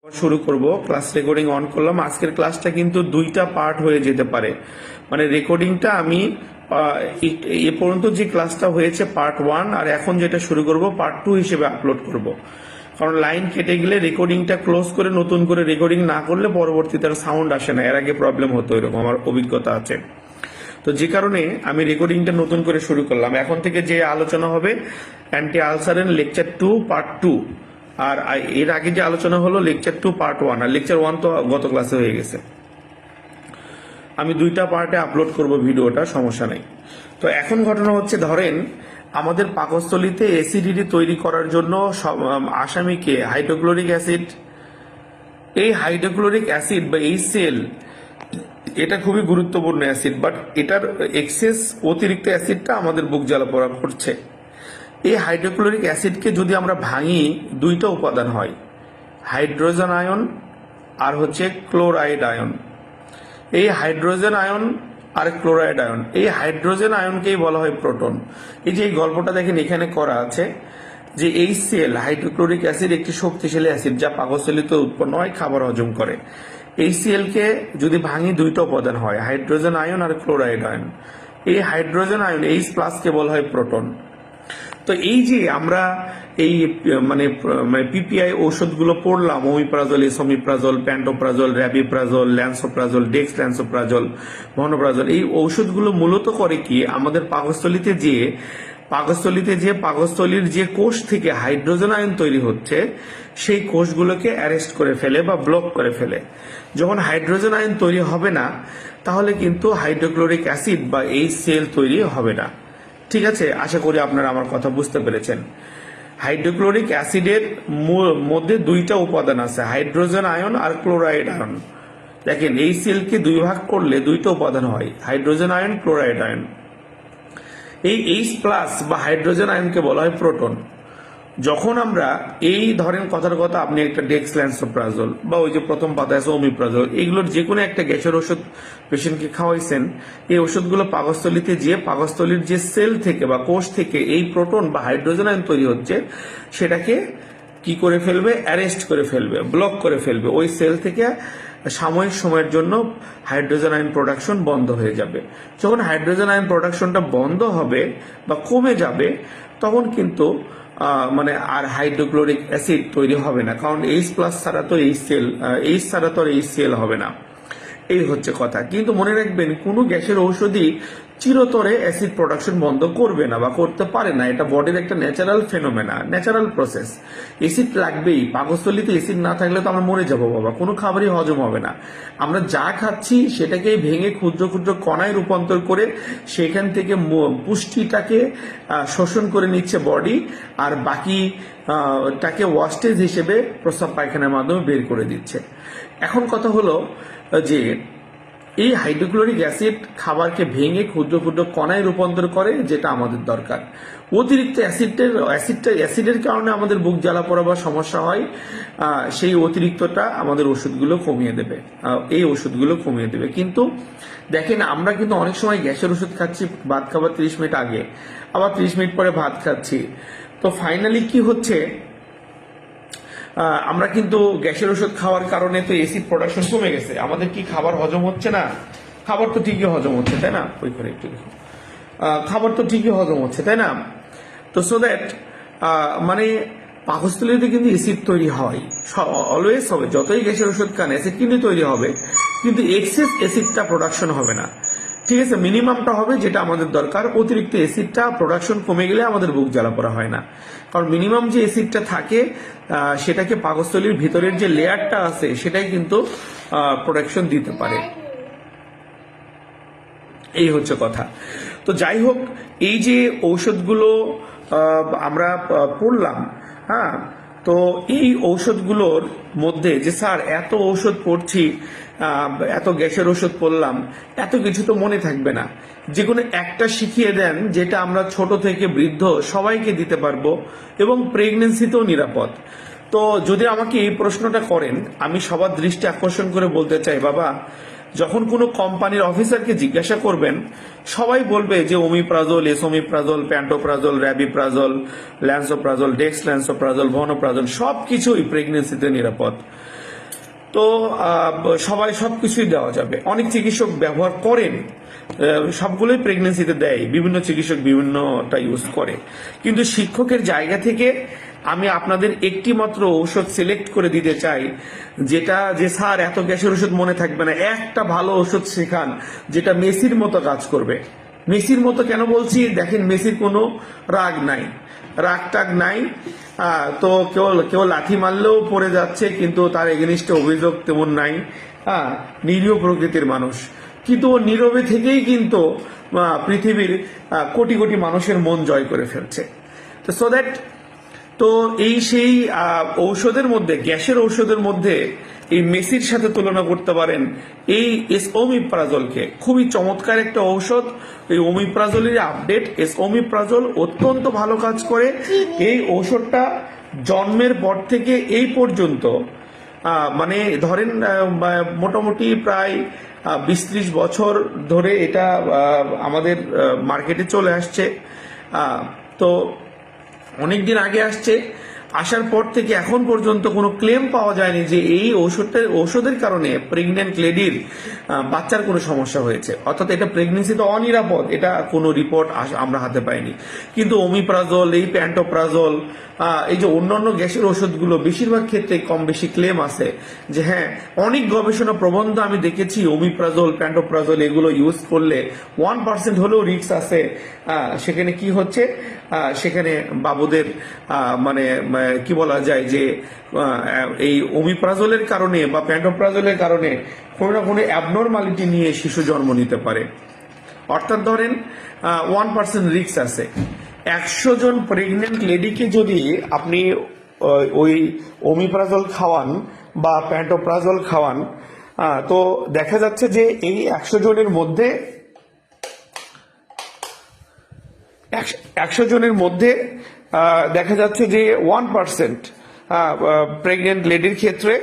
শুরু করব। Class recording on করলাম। আজকের ক্লাসটা কিন্তু দুইটা পার্ট হয়ে যেতে পারে, মানে রেকর্ডিংটা আমি এ পর্যন্ত যে ক্লাসটা হয়েছে পার্ট 1 আর এখন যেটা শুরু করব পার্ট 2 হিসেবে আপলোড করব। কারণ লাইন কেটে গেলে রেকর্ডিংটা ক্লোজ করে নতুন করে রেকর্ডিং না করলে পরবর্তীতে আর সাউন্ড আসে না। এর আগে প্রবলেম হতো, এরকম আমার অভিজ্ঞতা আছে। তো যে কারণে আমি রেকর্ডিংটা নতুন করে শুরু করলাম। এখন থেকে যে আলোচনা হবে অ্যান্টি আলসারের লেকচার 2 পার্ট 2, আর এর আগে যে আলোচনা হলো লেকচার 2 পার্ট 1, আর লেকচার 1 তো গত ক্লাসে হয়ে গেছে। আমি দুইটা পার্টে আপলোড করব ভিডিওটা, সমস্যা নেই। তো এখন ঘটনা হচ্ছে, ধরেন আমাদের পাকস্থলীতে অ্যাসিডিটি তৈরি করার জন্য আসামিকে হাইড্রোক্লোরিক অ্যাসিড, এই হাইড্রোক্লোরিক অ্যাসিড বা HCl এটা খুবই গুরুত্বপূর্ণ অ্যাসিড, বাট এটার এক্সেস অতিরিক্ত অ্যাসিডটা আমাদের বুক জ্বালাপোড়া করছে। এই হাইড্রোক্লোরিক অ্যাসিডকে যদি আমরা ভাঙি, দুইটা উপাদান হয়, হাইড্রোজেন আয়ন আর হচ্ছে ক্লোরাইড আয়ন। এই হাইড্রোজেন আয়ন আর ক্লোরাইড আয়ন, এই হাইড্রোজেন আয়নকেই বলা হয় প্রোটন। এই যে এই গল্পটা দেখেন এখানে করা আছে যে HCl হাইড্রোক্লোরিক অ্যাসিড একটি শক্তিশালী অ্যাসিড যা পাকস্থলীতে উৎপন্ন হয়, খাবার হজম করে। HCl কে যদি ভাঙি দুইটা উপাদান হয়, হাইড্রোজেন আয়ন আর ক্লোরাইড আয়ন। এই হাইড্রোজেন আয়ন H+ কে বলা হয় প্রোটন। তো এই যে আমরা এই মানে PPI ঔষধগুলো পড়লাম, omeprazole, esomeprazole, pantoprazole, rabeprazole, lansoprazole, dexlansoprazole, vonoprazan, এই ঔষধগুলো মূলত করে কি, আমাদের পাকস্থলীতে যে পাকস্থলীর যে কোষ থেকে হাইড্রোজেন আয়ন তৈরি হচ্ছে সেই কোষগুলোকে অ্যারেস্ট করে ফেলে বা ব্লক করে ফেলে। যখন হাইড্রোজেন আয়ন তৈরি হবে না, তাহলে কিন্তু হাইড্রোক্লোরিক অ্যাসিড বা HCl তৈরি হবে না। ঠিক আছে, আশা করি আপনারা আমার কথা বুঝতে পেরেছেন। হাইড্রোক্লোরিক অ্যাসিডের মধ্যে দুইটা উপাদান আছে, হাইড্রোজেন আয়ন আর ক্লোরাইড আয়ন। দেখেন HCl কে দুই ভাগ করলে দুইটা উপাদান হয়, হাইড্রোজেন আয়ন, ক্লোরাইড আয়ন। এই H+ বা হাইড্রোজেন আয়নকে বলা হয় প্রোটন। যখন আমরা এই ধরেন কথার কথা, আপনি একটা ডেক্সল্যান্সোপ্রাজল বা ওই যে প্রথম পাতা আছে ওমিপ্রাজল, এগুলোর যে কোনো একটা গ্যাসের ওষুধ পেশেন্টকে খাওয়াইছেন, এই ওষুধগুলো পাকস্থলীতে যে পাকস্থলীর যে সেল থেকে বা কোষ থেকে এই প্রোটন বা হাইড্রোজেন আয়ন তৈরি হচ্ছে সেটাকে কি করে ফেলবে, অ্যারেস্ট করে ফেলবে, ব্লক করে ফেলবে। ওই সেল থেকে সাময়িক সময়ের জন্য হাইড্রোজেন আয়ন প্রোডাকশন বন্ধ হয়ে যাবে। যখন হাইড্রোজেন আয়ন প্রোডাকশনটা বন্ধ হবে বা কমে যাবে, তখন কিন্তু মানে আর হাইড্রোক্লোরিক অ্যাসিড তৈরি হবে না, কারণ H+ ছাড়া তো H ছাড়া তো আর HCl হবে না। এই হচ্ছে কথা। কিন্তু মনে রাখবেন, কোনো গ্যাসের ঔষধই চিরতরে অ্যাসিড প্রোডাকশন বন্ধ করবে না বা করতে পারে না। এটা বডির একটা natural phenomena, natural process. Acid লাগবেই। পাকস্থলীতে অ্যাসিড না থাকলে তো আমরা মরে যাবো বাবা, কোনো খাবারই হজম হবে না। আমরা যা খাচ্ছি সেটাকে ভেঙে ক্ষুদ্র ক্ষুদ্র কণায় রূপান্তর করে সেখান থেকে পুষ্টিটাকে শোষণ করে নিচ্ছে বডি, আর বাকিটাকে ওয়াস্টেজ হিসেবে প্রস্রাব পায়খানার মাধ্যমে বের করে দিচ্ছে। এখন কথা হলো যে এই হাইড্রোক্লোরিক অ্যাসিড খাবারকে ভেঙে ক্ষুদ্র ক্ষুদ্র কণায় রূপান্তর করে, যেটা আমাদের দরকার। অতিরিক্ত অ্যাসিডের কারণে আমাদের বুক জ্বালা পোড়া বা সমস্যা হয়, সেই অতিরিক্তটা আমাদের ওষুধগুলো কমিয়ে দেবে, এই ওষুধগুলো কমিয়ে দেবে। কিন্তু দেখেন, আমরা কিন্তু অনেক সময় গ্যাসের ওষুধ খাচ্ছি ভাত খাবার 30 মিনিট আগে, আবার 30 মিনিট পরে ভাত খাচ্ছি। তো ফাইনালি কি হচ্ছে, আমরা কিন্তু গ্যাসের ওষুধ খাওয়ার কারণে তো অ্যাসিড প্রোডাকশন কমে গেছে। আমাদের কি খাবার হজম হচ্ছে না? খাবার তো ঠিকই হজম হচ্ছে, তাই না? ওই করে একটু দেখুন, খাবার তো ঠিকই হজম হচ্ছে, তাই না? তো সো দ্যাট মানে পাকস্থলীতে কিন্তু অ্যাসিড তৈরি হয়, অলওয়েজ হবে। যতই গ্যাসের ওষুধ খান অ্যাসিড কিন্তু তৈরি হবে, কিন্তু এক্সেস অ্যাসিডটা প্রোডাকশন হবে না। ঠিক আছে, মিনিমামটা হবে, যেটা আমাদের দরকার। অতিরিক্ত অ্যাসিডটা প্রোডাকশন কমে গেলে আমাদের বুক জ্বালা পোড়া হয় না, কারণ মিনিমাম যে অ্যাসিডটা থাকে সেটাকে পাকস্থলীর ভিতরের যে লেয়ারটা আছে সেটাই কিন্তু প্রোডাকশন দিতে পারে। এই হচ্ছে কথা। তো যাই হোক, এই যে ঔষধগুলো আমরা পড়লাম, হ্যাঁ, তো এই ঔষধগুলোর মধ্যে যে স্যার এত ঔষধ পড়ছি, এত গ্যাসের ওষুধ পড়লাম, এত কিছু তো মনে থাকবে না। যে কোনো একটা শিখিয়ে দেন যেটা আমরা ছোট থেকে বৃদ্ধ সবাইকে দিতে পারবো এবং প্রেগনেন্সিতেও নিরাপদ। তো যদি আমাকে এই প্রশ্নটা করেন, আমি সবার দৃষ্টি আকর্ষণ করে বলতে চাই, বাবা, যখন কোনো কোম্পানির অফিসারকে জিজ্ঞাসা করবেন, সবাই বলবে যে omeprazole, esomeprazole, pantoprazole, rabeprazole, lansoprazole, dexlansoprazole, vonoprazan সবকিছুই প্রেগনেন্সিতে নিরাপদ। তো সবাই সবকিছুই দেওয়া যাবে, অনেক চিকিৎসক ব্যবহার করেন, সবগুলোই প্রেগনেন্সিতে দেয়, বিভিন্ন চিকিৎসক বিভিন্নটা ইউজ করে, কিন্তু শিক্ষকের জায়গা থেকে আমি আপনাদের একটি মাত্র ঔষধ সিলেক্ট করে দিতে চাই, যেটা যে স্যার এত গ্যাসের ওষুধ মনে থাকবে না, একটা ভালো ওষুধ শেখান যেটা মেসির মতো কাজ করবে। মেসির মতো কেন বলছি, দেখেন মেসির কোনো রাগ নাই, রাগ টাগ নাই, তো কেউ লাথি মারলেও পড়ে যাচ্ছে, কিন্তু তার এগেনিস্টে অভিযোগ তেমন নাই, নিরীহ প্রকৃতির মানুষ, কিন্তু ও নীরবে থেকেই কিন্তু পৃথিবীর কোটি কোটি মানুষের মন জয় করে ফেলছে। তো সো দ্যাট, তো এই সেই ঔষধের মধ্যে, গ্যাসের ঔষধের মধ্যে এই মেসির সাথে তুলনা করতে পারেন এই ওমিপ্রাজলকে, খুবই চমৎকার একটা ঔষধ। এই ওমিপ্রাজলের আপডেট, ওমিপ্রাজল অত্যন্ত ভালো কাজ করে। এই ঔষধটা জন্মের পর থেকে এই পর্যন্ত মানে ধরেন মোটামুটি প্রায় 20-30 বছর ধরে এটা আমাদের মার্কেটে চলে আসছে। তো অনেকদিন আগে আসছে, আসার পর থেকে এখন পর্যন্ত কোনো ক্লেম পাওয়া যায়নি যে এই ঔষধের কারণে প্রেগন্যান্ট লেডির বাচ্চার কোনো সমস্যা হয়েছে, অর্থাৎ এটা প্রেগনেন্সিতে অনিরাপদ, এটা কোনো রিপোর্ট আমরা হাতে পাইনি। কিন্তু ওমিপ্রাজল, এই প্যান্টোপ্রাজল, এই যে অন্যান্য গ্যাসের ওষুধগুলো, বেশিরভাগ ক্ষেত্রে কম বেশি ক্লেম আছে যে হ্যাঁ, অনেক গবেষণা প্রবন্ধ আমি দেখেছি ওমিপ্রাজল, প্যান্টোপ্রাজল এগুলো ইউজ করলে 1% হলেও রিস্ক আছে। সেখানে কি হচ্ছে, সেখানে বাবুদের মানে কি বলা যায় যে এই ওমিপ্রাজলের কারণে বা প্যান্টোপ্রাজলের কারণে কোনো না কোনো অ্যাবনর্মালিটি নিয়ে শিশু জন্ম নিতে পারে। অর্থাৎ ধরেন 1% রিস্ক আছে। 100 জন প্রেগনেন্ট লেডিকে যদি আপনি ওই ওমিপ্রাজল খাওয়ান বা প্যান্টোপ্রাজল খাওয়ান, তো দেখা যাচ্ছে যে এই 100 জনের মধ্যে 100 জনের মধ্যে দেখা যাচ্ছে যে 1% প্রেগনেন্ট লেডির ক্ষেত্রে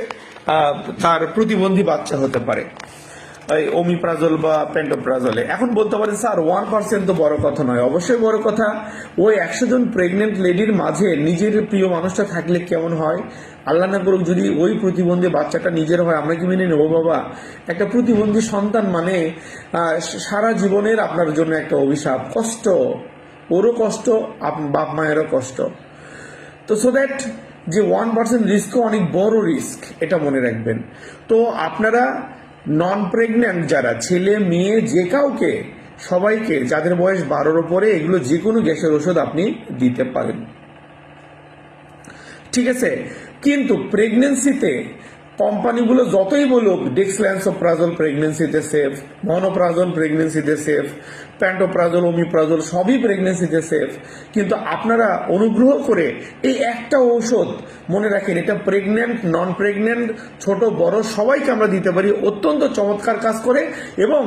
তার প্রতিবন্ধী বাচ্চা হতে পারে ওমিপ্রাজল বা প্যান্টোপ্রাজলে। এখন বলতে পারেন স্যার 1% তো বড় কথা নয়, অবশ্যই বড় কথা। ওই 100 জন প্রেগনেন্ট লেডির মাঝে নিজের প্রিয় মানুষটা থাকলে কেমন হয়, আল্লাহ না করুক যদি ওই প্রতিবন্ধী বাচ্চাটা নিজের হয়, আমরা কি মেনে নেবো বাবা? একটা প্রতিবন্ধী সন্তান মানে সারা জীবনের আপনার জন্য একটা অভিশাপ, কষ্ট, ওরও কষ্ট, বাপ মায়েরও কষ্ট। তো সো দ্যাট যে 1% রিস্কও অনেক বড় রিস্ক, এটা মনে রাখবেন। তো আপনারা নন প্রেগন্যান্ট যারা, ছেলে মেয়ে যে কাউকে, সবাইকে, যাদের বয়স 12-র উপরে, এগুলো যে কোনো গ্যাসের ওষুধ আপনি দিতে পারেন, ঠিক আছে। কিন্তু প্রেগনেন্সিতে কোম্পানিগুলো যতই বলুক ডেক্সল্যান্সোপ্রাজল প্রেগনেন্সিতে সেফ, মনোপ্রাজল প্রেগনেন্সিতে সেফ, প্যান্টোপ্রাজল, ওমিপ্রাজল সবই প্রেগনেন্সিতে সেফ, কিন্তু আপনারা অনুগ্রহ করে এই একটা ঔষধ মনে রাখেন, এটা প্রেগন্যান্ট, নন প্রেগন্যান্ট, ছোট বড় সবাইকে আমরা দিতে পারি, অত্যন্ত চমৎকার কাজ করে, এবং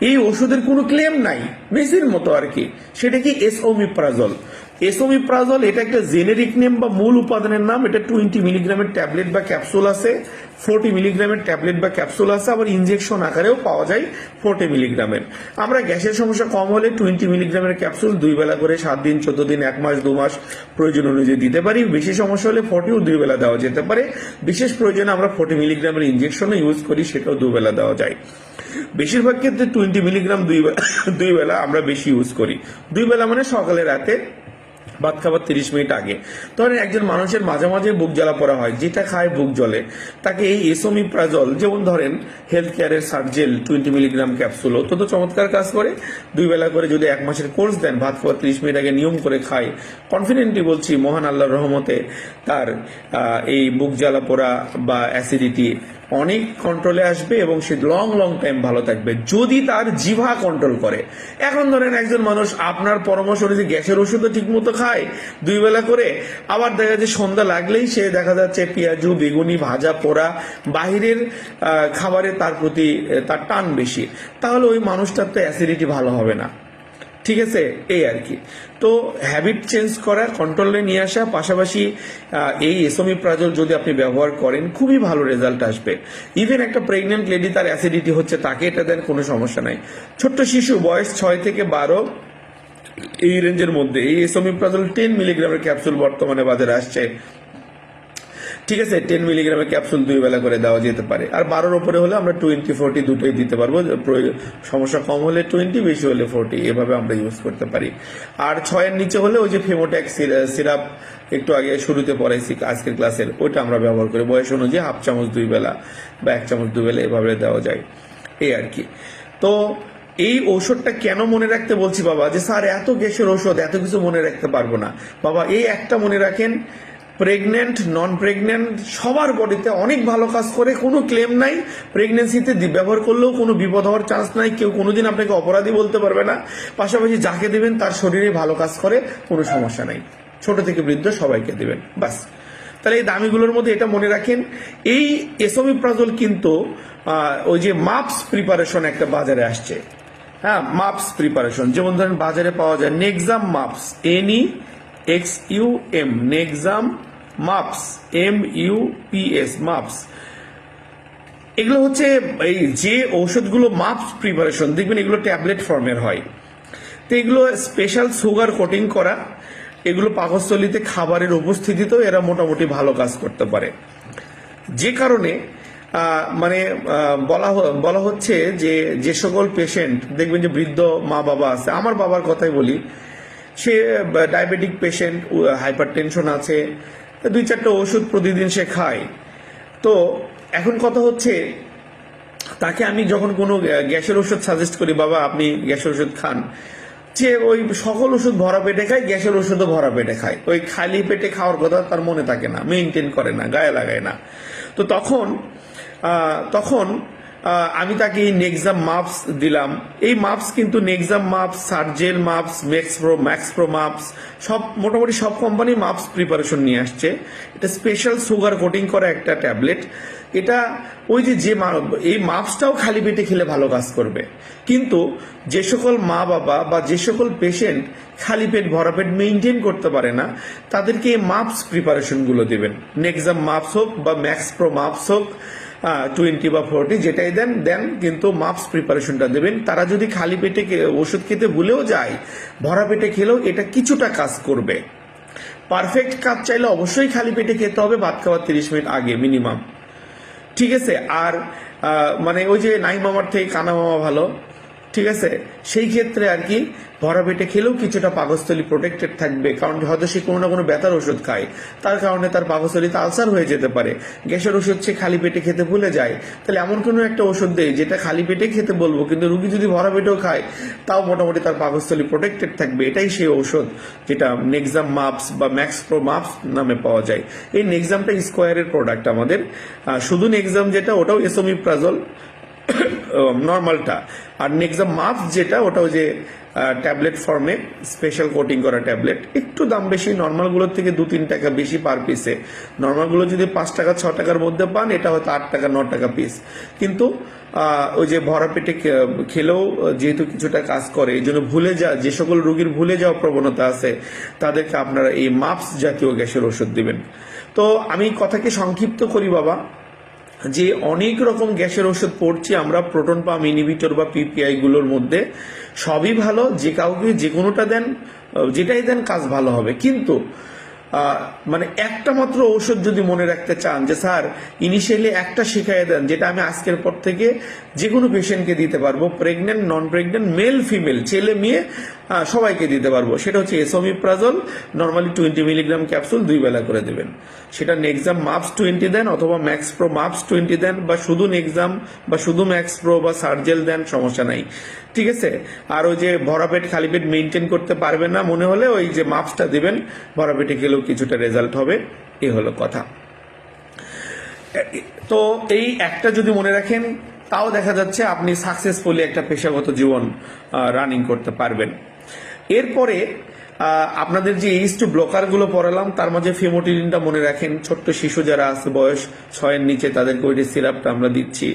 এই ওষুধের কোনো ক্লেম নাই, মেসির মতো আর কি। সেটা কি ওমিপ্রাজল। ওমিপ্রাজল এটা একটা জেনেরিক নেম বা মূল উপাদানের নাম। এটা 20 মিলিগ্রামের ট্যাবলেট বা ক্যাপসুল আছে, 40 মিলিগ্রামের ট্যাবলেট বা ক্যাপসুল আছে, আবার ইনজেকশন আকারেও পাওয়া যায় 40 মিলিগ্রামের। আমরা গ্যাসের সমস্যা কম হলে 20 মিলিগ্রামের ক্যাপসুল 2 বেলা করে 7 দিন, 14 দিন, 1 মাস, 2 মাস প্রয়োজন অনুযায়ী দিতে পারি। বেশি সমস্যা হলে 40ও 2 বেলা দেওয়া যেতে পারে। বিশেষ প্রয়োজনে আমরা 40 মিলিগ্রামের ইনজেকশনও ইউজ করি, সেটাও 2 বেলা দেওয়া যায়। বেশিরভাগ ক্ষেত্রে 20 মিলিগ্রাম 2 বেলা আমরা বেশি ইউজ করি। 2 বেলা মানে সকালে রাতে ভাত খাবার 30 মিনিট আগে। ধরেন একজন মানুষের মাঝে মাঝে বুক জ্বালা পড়া হয়, যেটা খায় বুক জ্বলে, তাকে এই ওমিপ্রাজল, যেমন ধরেন হেলথ কেয়ারের সার্জেল 20 মিলিগ্রাম ক্যাপসুল অত্যন্ত চমৎকার কাজ করে। 2 বেলা করে যদি 1 মাসের কোর্স দেন, ভাত খাবার 30 মিনিট আগে নিয়ম করে খায়, কনফিডেন্টলি বলছি মহান আল্লাহর রহমতে তার এই বুক জ্বালা পোড়া বা অ্যাসিডিটি অনেক কন্ট্রোলে আসবে এবং সে লং টাইম ভালো থাকবে, যদি তার জিভা কন্ট্রোল করে। এখন ধরেন একজন মানুষ আপনার পরামর্শ অনুযায়ী গ্যাসের ওষুধও ঠিক মতো খায় 2 বেলা করে, আবার দেখা যাচ্ছে সন্ধ্যা লাগলেই সে দেখা যাচ্ছে পেঁয়াজু, বেগুনি, ভাজা পোড়া, বাহিরের খাবারে তার প্রতি তার টান বেশি, তাহলে ওই মানুষটার তো অ্যাসিডিটি ভালো হবে না, ঠিক আছে। এই আর কি। তো হ্যাবিট চেঞ্জ করা, কন্ট্রোলে নিয়ে আসা, পাশাপাশি এই ওমিপ্রাজল যদি আপনি ব্যবহার করেন খুবই ভালো রেজাল্ট আসবে। ইভেন একটা প্রেগনেন্ট লেডি তার অ্যাসিডিটি হচ্ছে, তাকে এটা দেন, কোনো সমস্যা নাই। ছোট্ট শিশু বয়স 6 থেকে 12 এই রেঞ্জের মধ্যে এই ওমিপ্রাজল 10 মিলিগ্রামের ক্যাপসুল বর্তমানে বাজারে আসছে। ঠিক আছে, 10 মিলিগ্রামের ক্যাপসুল 2 বেলা করে দেওয়া যেতে পারে। আর 12-র উপরে হলে আমরা 20-40 দুটোই দিতে পারবো, সমস্যা কম হলে 20, বেশি হলে 40, এভাবে আমরা ইউজ করতে পারি। আর 6-এর নিচে হলে ওই যে ফেমোট্যাক সিরাপ একটু আগে শুরুতে পড়াইছি আজকের ক্লাসের, ওইটা আমরা ব্যবহার করি বয়স অনুযায়ী 1/2 চামচ 2 বেলা বা 1 চামচ 2 বেলা এভাবে দেওয়া যায়, এই আর কি। তো এই ঔষধটা কেন মনে রাখতে বলছি বাবা, যে স্যার এত গ্যাসের ঔষধ এত কিছু মনে রাখতে পারবো না। বাবা এই একটা মনে রাখেন, প্রেগনেন্ট নন প্রেগনেন্ট সবার বডিতে অনেক ভালো কাজ করে, কোনো ক্লেম নাই। প্রেগনেন্সিতে ব্যবহার করলেও কোনো বিপদ হওয়ার চান্স নাই, কেউ কোনোদিন আপনাকে অপরাধী বলতে পারবে না। পাশাপাশি যাকে দেবেন তার শরীরে ভালো কাজ করে, কোনো সমস্যা নাই। ছোট থেকে বৃদ্ধ সবাইকে দেবেন, বাস। তাহলে এই দামিগুলোর মধ্যে এটা মনে রাখেন। এই এসোমিপ্রাজল কিন্তু ওই যে মাপস প্রিপারেশন একটা বাজারে আসছে, হ্যাঁ, মাপস প্রিপারেশন, যেমন ধরেন বাজারে পাওয়া যায় Nexum MUPS, NEXUM, Nexum MUPS, MUPS, MUPS. এগুলো হচ্ছে এই যে ঔষধগুলো মাপস প্রিপারেশন, দেখবেন এগুলো ট্যাবলেট ফর্মের হয়। তো এগুলো স্পেশাল সুগার কোটিং করা, এগুলো পাকস্থলীতে খাবারের উপস্থিতিতেও এরা মোটামুটি ভালো কাজ করতে পারে। যে কারণে মানে বলা হচ্ছে যে যে সকল পেশেন্ট দেখবেন যে বৃদ্ধ মা বাবা আছে, আমার বাবার কথাই বলি, সে ডায়াবেটিক পেশেন্ট, হাইপার টেনশন আছে, 2-4টা ওষুধ প্রতিদিন সে খায়। তো এখন কথা হচ্ছে, তাকে আমি যখন কোনো গ্যাসের ওষুধ সাজেস্ট করি, বাবা আপনি গ্যাসের ওষুধ খান, যে ওই সকল ওষুধ ভরা পেটে খায়, গ্যাসের ওষুধও ভরা পেটে খায়, ওই খালি পেটে খাওয়ার কথা তার মনে থাকে না, মেনটেন করে না, গায়ে লাগায় না। তো তখন আমি তাকে এই নেক্সাম মাপস দিলাম। এই মাপস কিন্তু Nexum MUPS, Sergel MUPS, Maxpro MUPS, সব মোটামুটি সব কোম্পানি মাপস প্রিপারেশন নিয়ে আসছে। এটা স্পেশাল সুগার কোটিং করা একটা ট্যাবলেট। এটা ওই যে এই মাপসটাও খালি পেটে খেলে ভালো কাজ করবে, কিন্তু যে সকল মা বাবা বা যে সকল পেশেন্ট খালি পেট ভরা পেট মেনটেন করতে পারে না, তাদেরকে এই মাপস প্রিপারেশন গুলো দেবেন। নেক্সাম মাপস হোক বা ম্যাক্সপ্রো মাপস হোক, 20 বা 40 যেটাই দেন কিন্তু মাপস প্রিপারেশনটা দেবেন। তারা যদি খালি পেটে ওষুধ খেতে ভুলেও যায়, ভরা পেটে খেলেও এটা কিছুটা কাজ করবে। পারফেক্ট কাজ চাইলে অবশ্যই খালি পেটে খেতে হবে, ভাত খাওয়ার 30 মিনিট আগে মিনিমাম, ঠিক আছে। আর মানে ওই যে নাই মামার থেকে কানা মামা ভালো, ঠিক আছে, সেই ক্ষেত্রে আর কি ভরা পেটে খেলেও কিছুটা পাকস্থলী প্রোটেক্টেড থাকবে। কারণ হয়তো সে কোনো না কোনো ব্যথার ওষুধ খায়, তার কারণে তার পাকস্থলীতে আলসার হয়ে যেতে পারে। গ্যাসের ওষুধ সে খালি পেটে খেতে ভুলে যায়, তাহলে এমন কোনো একটা ওষুধ দেয় যেটা খালি পেটে খেতে বলবো, কিন্তু রুগী যদি ভরা পেটেও খায় তাও মোটামুটি তার পাকস্থলী প্রোটেক্টেড থাকবে। এটাই সেই ঔষধ যেটা নেক্সাম মাপস বা ম্যাক্সপ্রো মাপস নামে পাওয়া যায়। এই নেক্সামটা স্কোয়ারের প্রোডাক্ট আমাদের। শুধু নেক্সাম যেটা, ওটাও এসোমিপ্রাজল নর্মালটা, আর নেক্সাম মাপস যেটা, ওটাও যে ট্যাবলেট ফর্মে স্পেশাল কোটিং করা ট্যাবলেট। একটু দাম বেশি, নর্মালগুলোর থেকে 2-3 টাকা বেশি পার পিসে। নর্মালগুলো যদি 5 টাকা 6 টাকার মধ্যে পান, এটা হয়তো 8 টাকা 9 টাকা পিস। কিন্তু ওই যে ভরা পেটে খেলেও যেহেতু কিছুটা কাজ করে, এই জন্য যে সকল রোগীর ভুলে যাওয়ার প্রবণতা আছে, তাদেরকে আপনারা এই মাপস জাতীয় গ্যাসের ওষুধ দিবেন। তো আমি কথাকে সংক্ষিপ্ত করি বাবা, যে অনেক রকম গ্যাসের ওষুধ পড়ছি আমরা, প্রোটন পাম্প ইনহিবিটর বা পিপিআই গুলোর মধ্যে সবই ভালো, যে কাউকে যে কোনোটা দেন, যেটাই দেন কাজ ভালো হবে। কিন্তু মানে একটা মাত্র ঔষধ যদি মনে রাখতে চান, যে স্যার ইনিশিয়ালি একটা শিখাই দেন, যেটা আমি আজকের পর থেকে যে কোনো পেশেন্টকে দিতে পারবো, প্রেগনেন্ট নন প্রেগনেন্ট, মেল ফিমেল, ছেলে মেয়ে সবাইকে দিতে পারবো, সেটা হচ্ছে এসোমিপ্রাজল। নর্মালি 20 মিলিগ্রাম ক্যাপসুল 2 বেলা করে দেবেন। সেটা নেক্সাম মাপস 20 দেন, অথবা ম্যাক্সপ্রো মাপস 20 দেন, বা শুধু নেক্সাম বা শুধু ম্যাক্সপ্রো বা সার্জেল দেন, সমস্যা নাই, ঠিক আছে। আর ওই যে ভরা পেট খালি পেট মেনটেন করতে পারবেন না মনে হলে ওই যে মাপসটা দিবেন, ভরা পেটে গেলেও কিছুটা রেজাল্ট হবে। এ হলো কথা। তো এই একটা যদি মনে রাখেন, তাও দেখা যাচ্ছে আপনি সাকসেসফুলি একটা পেশাগত জীবন রানিং করতে পারবেন। এরপরে আপনাদের যে H2 ব্লকার গুলো পড়ালাম, তার মাঝে ফেমোটিডিনটা মনে রাখেন। ছোট্ট শিশু যারা আছে বয়স 6-এর নিচে, তাদেরকে ওইটা সিরাপটা আমরা দিচ্ছি।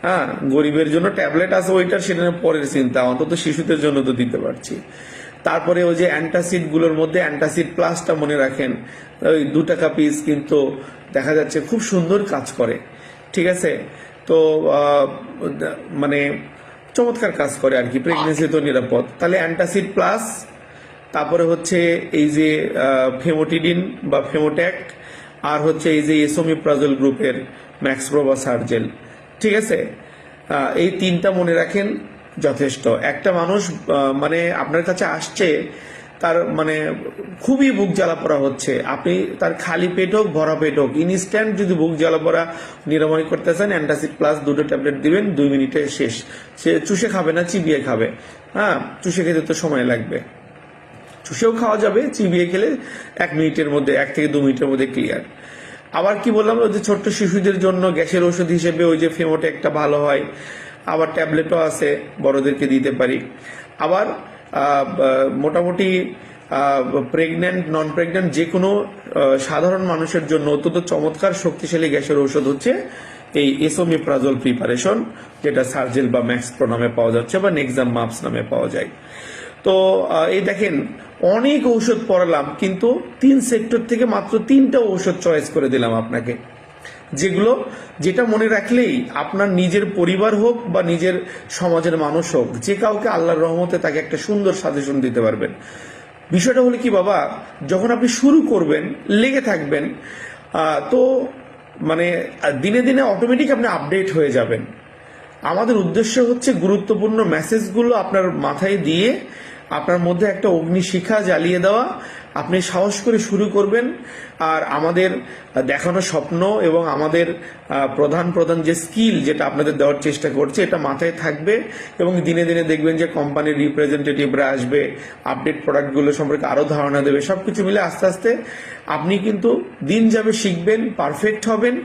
হ্যাঁ, গরিবের জন্য ট্যাবলেট আছে ওইটার, সেটা পরের চিন্তা, অন্তত শিশুদের জন্য তো দিতে পারছি। তারপরে ওই যে অ্যান্টাসিড গুলোর মধ্যে অ্যান্টাসিড প্লাসটা মনে রাখেন, ওই 2 টাকা পিস, কিন্তু দেখা যাচ্ছে খুব সুন্দর কাজ করে, ঠিক আছে। তো মানে চমৎকার কাজ করে আর কি, প্রেগনেন্সি তো নিরাপদ। তাহলে অ্যান্টাসিড প্লাস, তারপরে হচ্ছে এই যে ফেমোটিডিন বা ফেমোট্যাক, আর হচ্ছে এই যে এসোমিপ্রাজল গ্রুপের ম্যাক্সপ্রো বা সার্জেল, ঠিক আছে। এই তিনটা মনে রাখেন, যথেষ্ট। একটা মানুষ মানে আপনার কাছে আসছে, তার মানে খুবই বুক জ্বালা পড়া হচ্ছে, আপনি তার খালি পেট হোক ভরা পেট হোক ইনস্ট্যান্ট যদি বুক জ্বালা পড়া নিরাময় করতে চান, অ্যান্টাসিড প্লাস 2টো ট্যাবলেট দিবেন, 2 মিনিটে শেষ। সে চুষে খাবে না, চিবিয়ে খাবে। হ্যাঁ, চুষে খেতে তো সময় লাগবে, চুষেও খাওয়া যাবে, চিবিয়ে খেলে 1 মিনিটের মধ্যে, 1 থেকে 2 মিনিটের মধ্যে ক্লিয়ার। আবার কি বললাম, ওই যে ছোট্ট শিশুদের জন্য গ্যাসের ওষুধ হিসেবে ওই যে ফেমোটেকটা ভালো হয়, আবার ট্যাবলেটও আছে, বড়দেরকে দিতে পারি। আবার মোটামুটি প্রেগন্যান্ট নন প্রেগন্যান্ট যে কোনো সাধারণ মানুষের জন্য অত্যন্ত চমৎকার শক্তিশালী গ্যাসের ঔষধ হচ্ছে এই এসোমিপ্রাজল প্রিপারেশন, যেটা সার্জেল বা ম্যাক্সপ্রো নামে পাওয়া যাচ্ছে বা নেক্সাম মাপস নামে পাওয়া যায়। তো এই দেখেন, অনেক ঔষধ পড়ালাম, কিন্তু 3 সেক্টর থেকে মাত্র 3টা ঔষধ চয়েস করে দিলাম আপনাকে, যেটা মনে রাখলেই আপনার নিজের পরিবার হোক বা নিজের সমাজের মানুষ হোক, যে কাউকে আল্লাহর রহমতে তাকে একটা সুন্দর সাজেশন দিতে পারবেন। বিষয়টা হলো কি বাবা, যখন আপনি শুরু করবেন, লেগে থাকবেন, তো মানে দিনে দিনে অটোমেটিক আপনি আপডেট হয়ে যাবেন। আমাদের উদ্দেশ্য হচ্ছে গুরুত্বপূর্ণ মেসেজগুলো আপনার মাথায় দিয়ে আপনার মধ্যে একটা অগ্নিশিখা জ্বালিয়ে দেওয়া, আপনি সাহস করে শুরু করবেন। আর আমাদের দেখানো স্বপ্ন এবং আমাদের প্রধান প্রধান যে স্কিল যেটা আপনাদের দেওয়ার চেষ্টা করছে, এটা মাথায় থাকবে এবং দিনে দিনে দেখবেন যে কোম্পানির রিপ্রেজেন্টেটিভরা আসবে, আপডেট প্রোডাক্টগুলো সম্পর্কে আরো ধারণা দেবে। সবকিছু মিলে আস্তে আস্তে আপনি কিন্তু দিন যাবে, শিখবেন, পারফেক্ট হবেন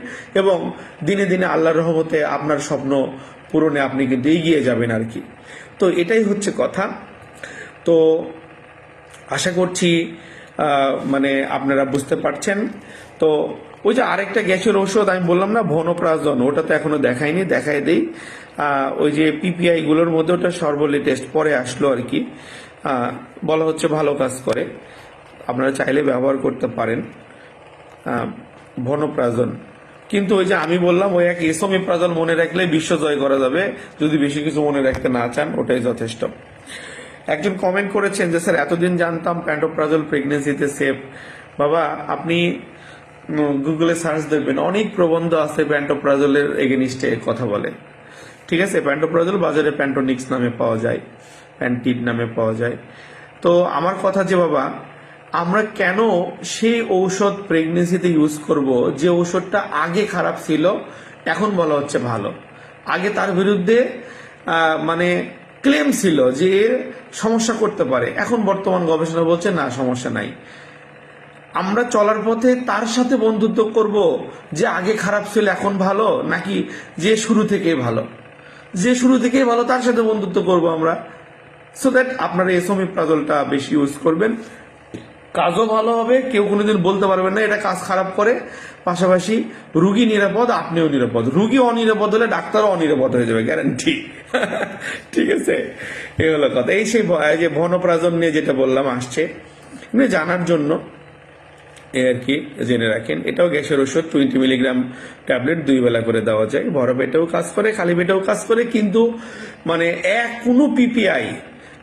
এবং দিনে দিনে আল্লাহর রহমতে আপনার স্বপ্ন পূরণে আপনি কিন্তু এগিয়ে যাবেন আর কি। তো এটাই হচ্ছে কথা। তো আশা করছি মানে আপনারা বুঝতে পারছেন। তো ওই যে আরেকটা গ্যাসের ঔষধ আমি বললাম না, ভনোপ্রাজন, ওটা তো এখনো দেখাইনি, দেখাই দেই। ওই যে পিপিআই গুলোর মধ্যে ওটা সর্বলেটেস্ট পরে আসলো আর কি, বলা হচ্ছে ভালো কাজ করে, আপনারা চাইলে ব্যবহার করতে পারেন ভনোপ্রাজন। কিন্তু ওই যে আমি বললাম, ওই এক এসোমিপ্রাজল মনে রাখলে বিশ্ব জয় করা যাবে, যদি বেশি কিছু মনে রাখতে না চান, ওটাই যথেষ্ট। একজন কমেন্ট করেছেন যে স্যার এতদিন জানতাম প্যান্টোপ্রাজল প্রেগনেন্সিতে সেফ। বাবা, আপনি গুগলে সার্চ দেখবেন, অনেক প্রবন্ধ আছে প্যান্টোপ্রাজলের এগেনিস্টে কথা বলে, ঠিক আছে। প্যান্টোপ্রাজল বাজারে প্যান্টোনিক্স নামে পাওয়া যায়, প্যান্টিড নামে পাওয়া যায়। তো আমার কথা যে বাবা, আমরা কেন সেই ঔষধ প্রেগনেন্সিতে ইউজ করব যে ঔষধটা আগে খারাপ ছিল, এখন বলা হচ্ছে ভালো। আগে তার বিরুদ্ধে মানে ক্লেম ছিল যে এর সমস্যা করতে পারে, এখন বর্তমান গবেষণা বলছে না, সমস্যা নাই। আমরা চলার পথে তার সাথে বন্ধুত্ব করব যে আগে খারাপ ছিল এখন ভালো, নাকি যে শুরু থেকেই ভালো? যে শুরু থেকেই ভালো তার সাথে বন্ধুত্ব করব আমরা। সো দ্যাট আপনারা এসোমিপ্রাজলটা বেশি ইউজ করবেন, কাজও ভালো হবে, কেউ কোনোদিন বলতে পারবেন না এটা কাজ খারাপ করে। পাশাপাশি রুগী নিরাপদ, আপনিও নিরাপদ। রুগী অনিরাপদ হলে ডাক্তারও অনিরাপদ হয়ে যাবে, গ্যারান্টি। ঠিক আছে, এই হলো কথা। এই সেই যে ভনোপ্রাজন নিয়ে যেটা বললাম আসছে, জানার জন্য এই আর কি জেনে রাখেন। এটাও গ্যাসের ওষুধ, 20 মিলিগ্রাম ট্যাবলেট 2 বেলা করে দেওয়া যায়। ভরা পেটেও কাজ করে, খালি পেটেও কাজ করে, কিন্তু মানে কোনো পিপিআই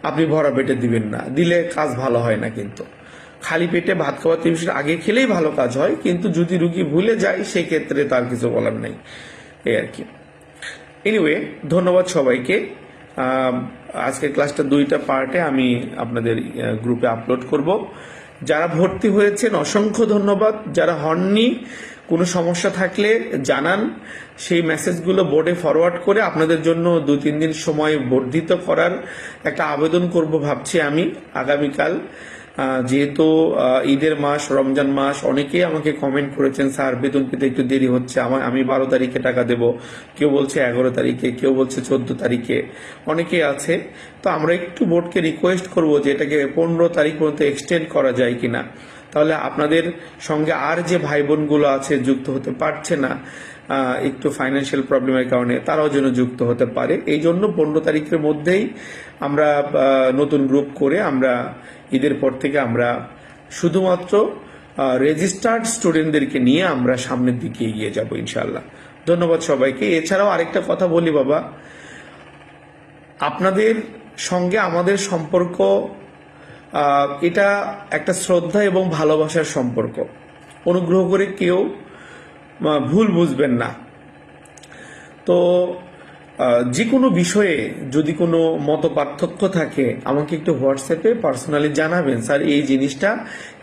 আপনি ভরা পেটে দিবেন না, দিলে কাজ ভালো হয় না। কিন্তু খালি পেটে ভাত খাওয়ার 30 মিনিট আগে খেলেই ভালো কাজ হয়, কিন্তু যদি রুগী ভুলে যায় সেই ক্ষেত্রে তার কিছু বলার নেই, এই আর কি। এনিওয়ে, ধন্যবাদ সবাইকে। আজকের ক্লাসটা 2টা পার্টে আমি আপনাদের গ্রুপে আপলোড করব। যারা ভর্তি হয়েছেন অসংখ্য ধন্যবাদ, যারা হননি কোনো সমস্যা থাকলে জানান, সেই মেসেজগুলো বোর্ডে ফরওয়ার্ড করে আপনাদের জন্য 2-3 দিন সময় বর্ধিত করার একটা আবেদন করব ভাবছি আমি আগামীকাল। যেহেতু ঈদের মাস, রমজান মাস, অনেকেই আমাকে কমেন্ট করেছেন স্যার বেতন পেতে একটু দেরি হচ্ছে, আমি 12 তারিখে টাকা দেব, কেউ বলছে 11 তারিখে, কেউ বলছে 14 তারিখে, অনেকে আছে। তো আমরা একটু বোর্ডকে রিকোয়েস্ট করব যে এটাকে 15 তারিখ পর্যন্ত এক্সটেন্ড করা যায় কিনা, তাহলে আপনাদের সঙ্গে আর যে ভাই বোনগুলো আছে যুক্ত হতে পারছে না একটু ফাইন্যান্সিয়াল প্রবলেমের কারণে, তারাও যেন যুক্ত হতে পারে। এই জন্য 15 তারিখের মধ্যেই আমরা নতুন গ্রুপ করে আমরা ঈদের পর থেকে আমরা শুধুমাত্র রেজিস্টার্ড স্টুডেন্টদেরকে নিয়ে আমরা সামনের দিকে এগিয়ে যাব ইনশাআল্লাহ। ধন্যবাদ সবাইকে। এছাড়াও আরেকটা কথা বলি বাবা, আপনাদের সঙ্গে আমাদের সম্পর্ক এটা একটা শ্রদ্ধা এবং ভালোবাসার সম্পর্ক। অনুগ্রহ করে কেউ ভুল বুঝবেন না। তো যে কোনো বিষয়ে যদি কোনো মত পার্থক্য থাকে আমাকে একটু হোয়াটসঅ্যাপে পার্সোনালি জানাবেন, স্যার এই জিনিসটা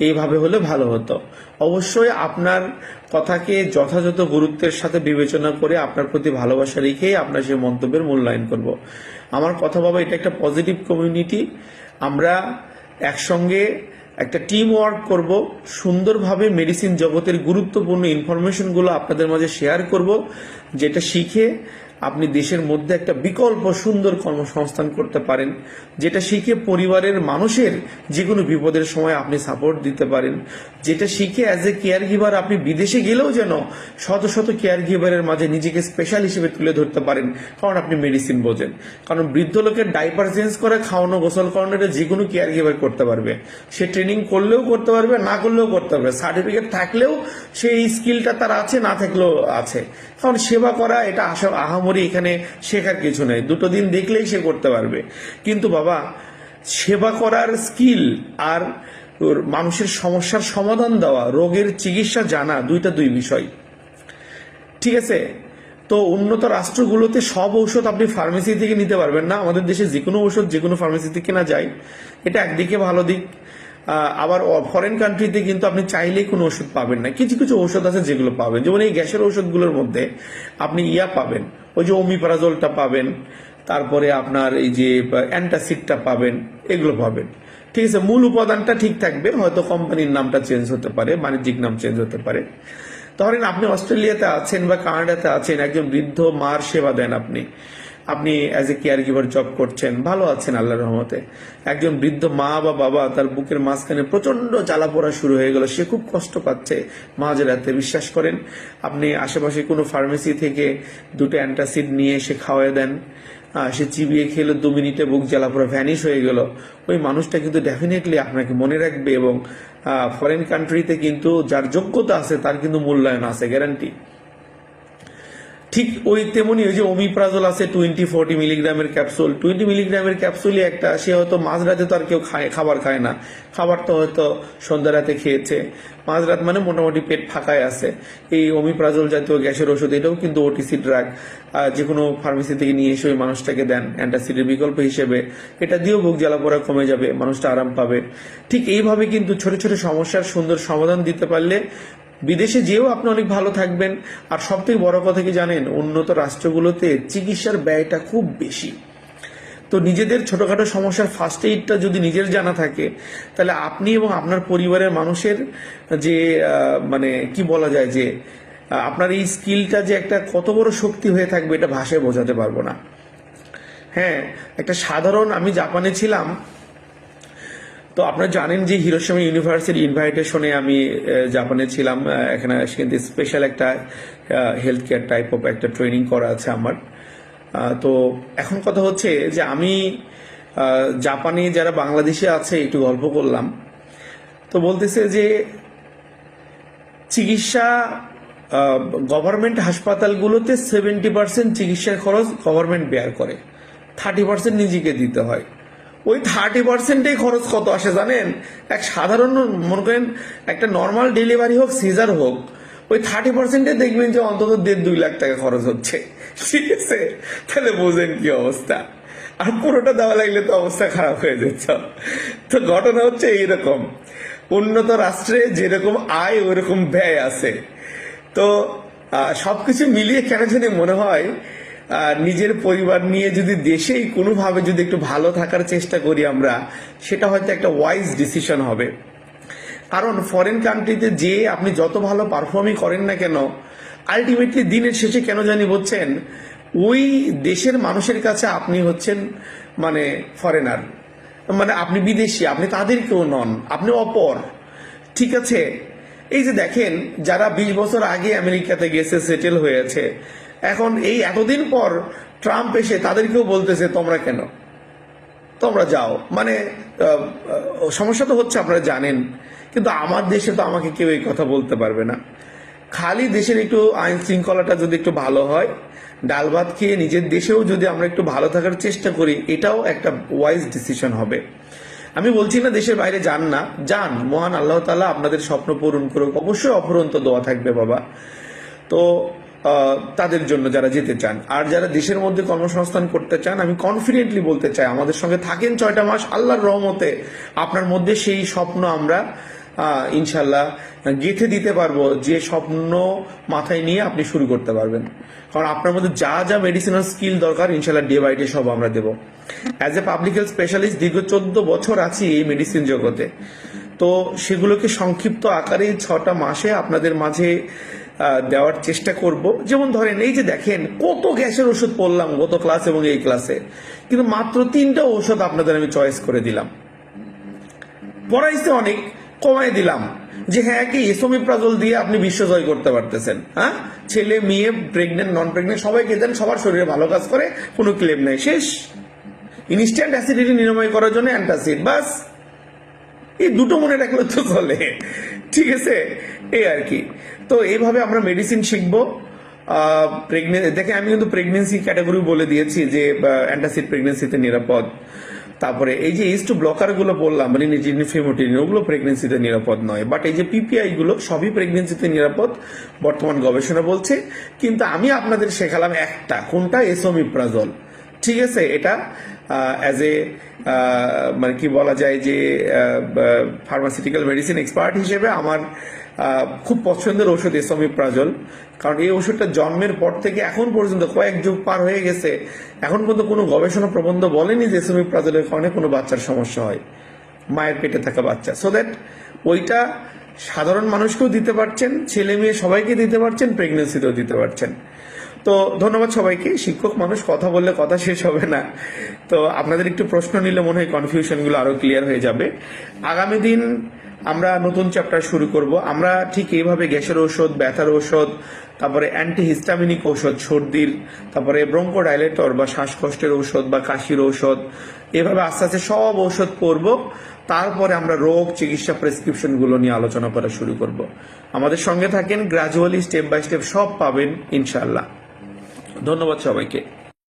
এইভাবে হলে ভালো হতো। অবশ্যই আপনার কথাকে যথাযথ গুরুত্বের সাথে বিবেচনা করে আপনার প্রতি ভালোবাসা রেখেই আপনার সেই মন্তব্যের মূল্যায়ন করব। আমার কথা বাবা, এটা একটা পজিটিভ কমিউনিটি। আমরা একসঙ্গে একটা টিম ওয়ার্ক করব, সুন্দরভাবে মেডিসিন জগতের গুরুত্বপূর্ণ ইনফরমেশনগুলো আপনাদের মাঝে শেয়ার করব, যেটা শিখে আপনি দেশের মধ্যে একটা বিকল্প সুন্দর কর্মসংস্থান করতে পারেন, যেটা শিখে পরিবারের মানুষের যে কোনো বিপদের সময় আপনি সাপোর্ট দিতে পারেন, যেটা শিখে অ্যাজ এ কেয়ার গিভার আপনি বিদেশে গেলেও যেন শত শত কেয়ার গিভারের মাঝে নিজেকে স্পেশাল হিসেবে তুলে ধরতে পারেন, কারণ আপনি মেডিসিন বোঝেন। কারণ বৃদ্ধ লোকের ডাইপার চেঞ্জ করে খাওয়ানো, গোসল করানো এটা যে কোনো কেয়ার গিভার করতে পারবে। সে ট্রেনিং করলেও করতে পারবে, না করলেও করতে পারবে, সার্টিফিকেট থাকলেও সেই স্কিলটা তার আছে, না থাকলেও আছে। কারণ সেবা করা এটা আহামরি এখানে শেখার কিছু নেই, দুটো দিন দেখলেই সে করতে পারবে। কিন্তু বাবা, সেবা করার স্কিল আর মানুষের সমস্যার সমাধান দেওয়া, রোগের চিকিৎসা জানা, দুই বিষয়, ঠিক আছে? তো উন্নত রাষ্ট্রগুলোতে সব ঔষধ আপনি ফার্মেসি থেকে নিতে পারবেন না। আমাদের দেশে যে কোনো ঔষধ যে কোনো ফার্মেসি থেকে কেনা যায়, এটা একদিকে ভালো দিক। আবার ফরেন কান্ট্রিতে কিন্তু আপনি চাইলেই কোনো ওষুধ পাবেন না। কিছু কিছু ঔষধ আছে যেগুলো পাবেন, যেমন এই গ্যাসের ওষুধগুলোর মধ্যে আপনি পাবেন, ওই যে ওমিপ্রাজলটা পাবেন, তারপরে আপনার এই যে অ্যান্টাসিডটা পাবেন, এগুলো পাবেন, ঠিক আছে? মূল উপাদানটা ঠিক থাকবে, হয়তো কোম্পানির নামটা চেঞ্জ হতে পারে, বাণিজ্যিক নাম চেঞ্জ হতে পারে। ধরেন আপনি অস্ট্রেলিয়াতে আছেন বা কানাডাতে আছেন, একজন বৃদ্ধ মার সেবা দেন আপনি as a care giver job করছেন, ভালো আছেন আল্লাহর রহমতে। একজন বৃদ্ধ মা বা বাবা, তার বুকের মাঝখানে প্রচন্ড জ্বালা পোড়া শুরু হয়ে গেল, সে খুব কষ্ট পাচ্ছে মাঝরাতে। বিশ্বাস করেন, আপনি আশেপাশে কোনো ফার্মেসি থেকে দুটো অ্যান্টাসিড নিয়ে এসে খাওয়াই দেন, সে চিবিয়ে খেলো, 2 মিনিটে বুক জ্বালা পোড়া ভ্যানিশ হয়ে গেল। ওই মানুষটা কিন্তু ডেফিনেটলি আপনাকে মনে রাখবে, এবং ফরেন কান্ট্রিতে কিন্তু যার যোগ্যতা আছে তার কিন্তু মূল্যায়ন আছে, গ্যারান্টি। ঠিক ওই তেমনি ওই যে ওমিপ্রাজল আছে 20-40 মিলিগ্রামের ক্যাপসুল, 20 মিলিগ্রামের ক্যাপসুলই একটা, সে হয়তো মাঝরাতে তো আর কেউ খাবার খায় না, খাবার তো হয়তো সন্ধ্যা রাতে খেয়েছে, মাঝরাত মানে মোটামুটি পেট ফাঁকায় আছে। এই ওমিপ্রাজল জাতীয় গ্যাসের ওষুধ, এটাও কিন্তু ওটিসি ড্রাগ, যে কোনো ফার্মেসি থেকে নিয়ে এসে ওই মানুষটাকে দেন অ্যান্টাসিডের বিকল্প হিসেবে। এটা দিয়েও বুক জ্বালা পোড়া কমে যাবে, মানুষটা আরাম পাবে। ঠিক এইভাবে কিন্তু ছোট ছোট সমস্যার সুন্দর সমাধান দিতে পারলে বিদেশে যেও আপনি অনেক ভালো থাকবেন। আর সবথেকে বড় কথা কি জানেন, উন্নত রাষ্ট্রগুলোতে চিকিৎসার ব্যয়টা খুব বেশি। তো নিজেদের ছোটখাটো সমস্যার ফার্স্ট এইডটা যদি নিজের জানা থাকে, তাহলে আপনি এবং আপনার পরিবারের মানুষের যে মানে কি বলা যায়, যে আপনার এই স্কিলটা যে একটা কত বড় শক্তি হয়ে থাকবে, এটা ভাষায় বোঝাতে পারবো না। হ্যাঁ, একটা সাধারণ, আমি জাপানে ছিলাম, তো আপনারা জানেন যে হিরোশিমা ইউনিভার্সিটি ইনভাইটেশনে আমি জাপানে ছিলাম। এখানে কিন্তু স্পেশাল একটা হেলথ কেয়ার টাইপ অফ একটা ট্রেনিং করা আছে আমার। তো এখন কথা হচ্ছে যে আমি জাপানে যারা বাংলাদেশে আছে একটু গল্প করলাম, তো বলতেছে যে চিকিৎসা গভর্নমেন্ট হাসপাতালগুলোতে 70% চিকিৎসার খরচ গভর্নমেন্ট বেয়ার করে, 30% নিজেকে দিতে হয়। ওই 30%এই খরচ কত আসে জানেন? এক সাধারণ, মনে করেন একটা নর্মাল ডেলিভারি হোক, সিজার হোক, ওই 30%-এ দেখবেন যে অন্তত 1.5-2 লাখ টাকা খরচ হচ্ছে, ঠিক আছে? তাহলে বোঝেন কি অবস্থা। আর পুরোটা দেওয়া লাগলে তো অবস্থা খারাপ হয়ে যাচ্ছে। তো ঘটনা হচ্ছে এইরকম, উন্নত রাষ্ট্রে যেরকম আয় ওইরকম ব্যয় আছে। তো সবকিছু মিলিয়ে কেন জানি মনে হয় নিজের পরিবার নিয়ে যদি দেশেই কোনোভাবে যদি একটু ভালো থাকার চেষ্টা করি আমরা, সেটা হয়তো একটা ওয়াইজ ডিসিশন হবে। কারণ ফরেন কান্ট্রিতে যে আপনি যত ভালো পারফর্মই করেন না কেন, আলটিমেটলি দিনের শেষে কেন জানি বলছেন, ওই দেশের মানুষের কাছে আপনি হচ্ছেন মানে ফরেনার, মানে আপনি বিদেশি, আপনি তাদের কেউ নন, আপনি অপর, ঠিক আছে? এই যে দেখেন, যারা 20 বছর আগে আমেরিকাতে গেছে, সেটেল হয়েছে, এখন এই এতদিন পর ট্রাম্প এসে তাদেরকেও বলতেছে তোমরা কেন, তোমরা যাও। মানে সমস্যা তো হচ্ছে, আপনারা জানেন। কিন্তু আমার দেশে তো আমাকে কেউ এই কথা বলতে পারবে না। খালি দেশের একটু আইন শৃঙ্খলাটা যদি একটু ভালো হয়, ডাল ভাত খেয়ে নিজের দেশেও যদি আমরা একটু ভালো থাকার চেষ্টা করি, এটাও একটা ওয়াইজ ডিসিশন হবে। আমি বলছি না দেশের বাইরে যান না, যান, মহান আল্লাহ তাআলা আপনাদের স্বপ্ন পূরণ করুক, অবশ্যই অফুরন্ত দোয়া থাকবে বাবা। তো তাদের জন্য যারা যেতে চান, আর যারা দেশের মধ্যে কর্মসংস্থান করতে চান, আমি কনফিডেন্টলি বলতে চাই আমাদের সঙ্গে থাকেন 6টা মাস, আল্লাহর রহমতে আপনার মধ্যে সেই স্বপ্ন আমরা ইনশাল্লাহ গেঁথে দিতে পারবো, যে স্বপ্ন মাথায় নিয়ে আপনি শুরু করতে পারবেন। কারণ আপনার মধ্যে যা যা মেডিসিনাল স্কিল দরকার ইনশাল্লাহ ডে বাই ডে সব আমরা দেবো। As a public health specialist দীর্ঘ 14 বছর আছি এই মেডিসিন জগতে, তো সেগুলোকে সংক্ষিপ্ত আকারে 6টা মাসে আপনাদের মাঝে দেওয়ার চেষ্টা করব। যেমন ধরেন এই যে দেখেন কত গ্যাসের ওষুধ পড়লাম গত ক্লাস এবং এই ক্লাসে, কিন্তু মাত্র 3টা ঔষধ আপনাদের আমি চয়েস করে দিলাম, পড়াইতে অনেক কমাই দিলাম, যে হ্যাঁ কি এসোমিপ্রাজল দিয়ে আপনি বিশ্ব জয় করতে পারতেছেন। হ্যাঁ, ছেলে মেয়ে প্রেগনেন্ট নন প্রেগনেন্ট সবাইকে দেন, সবার শরীরে ভালো কাজ করে, কোনো ক্লেম নেই, শেষ। ইনস্ট্যান্ট অ্যাসিডিটি নিরাময় করার জন্য অ্যান্টাসিড, বাস এই দুটো মনে রাখলে তো চলে, ঠিক আছে, এই আর কি। তো এইভাবে আমরা মেডিসিন শিখবো। দেখে আমি কিন্তু প্রেগনেন্সি ক্যাটাগরি বলে দিয়েছি যে অ্যান্টাসিড প্রেগনেন্সিতে নিরাপদ। তারপরে এই যে H2 ব্লকার গুলো বললাম, মানে ফেমোটিনিন, ওগুলো প্রেগনেন্সিতে নিরাপদ নয়, বাট এই যে পিপিআই গুলো সবই প্রেগনেন্সিতে নিরাপদ বর্তমান গবেষণা বলছে। কিন্তু আমি আপনাদের শেখালাম একটা, কোনটা? এসোমিপ্রাজল, ঠিক আছে। এটা অ্যাজ এ মানে কি বলা যায় যে ফার্মাসিউটিক্যাল মেডিসিন এক্সপার্ট হিসেবে আমার খুব পছন্দের ওষুধ এসোমিপ্রাজল। কারণ এই ওষুধটা জন্মের পর থেকে এখন পর্যন্ত কয়েক যুগ পার হয়ে গেছে, এখন পর্যন্ত কোনো গবেষণা প্রবন্ধ বলেনি যে এসোমিপ্রাজলের কারণে কোনো বাচ্চার সমস্যা হয়, মায়ের পেটে থাকা বাচ্চা। সো দ্যাট ওইটা সাধারণ মানুষকেও দিতে পারছেন, ছেলে মেয়ে সবাইকে দিতে পারছেন, প্রেগনেন্সিতেও দিতে পারছেন। তো ধন্যবাদ সবাইকে। শিক্ষক মানুষ, কথা বললে কথা শেষ হবে না, তো আপনাদের একটু প্রশ্ন নিলে মনে হয় কনফিউশনগুলো আরো ক্লিয়ার হয়ে যাবে। আগামী দিন আমরা নতুন চ্যাপ্টার শুরু করব। আমরা ঠিক এইভাবে গ্যাসের ঔষধ, ব্যথার ঔষধ, তারপরে অ্যান্টিহিস্টামিনিক ঔষধ সর্দির, তারপরে ব্রঙ্কোডাইলেটর বা শ্বাসকষ্টের ঔষধ বা কাশির ঔষধ, এভাবে আস্তে আস্তে সব ঔষধ পড়ব। তারপরে আমরা রোগ চিকিৎসা প্রেসক্রিপশনগুলো নিয়ে আলোচনা করা শুরু করব। আমাদের সঙ্গে থাকেন, গ্র্যাজুয়ালি স্টেপ বাই স্টেপ সব পাবেন ইনশাআল্লাহ। ধন্যবাদ সবাইকে।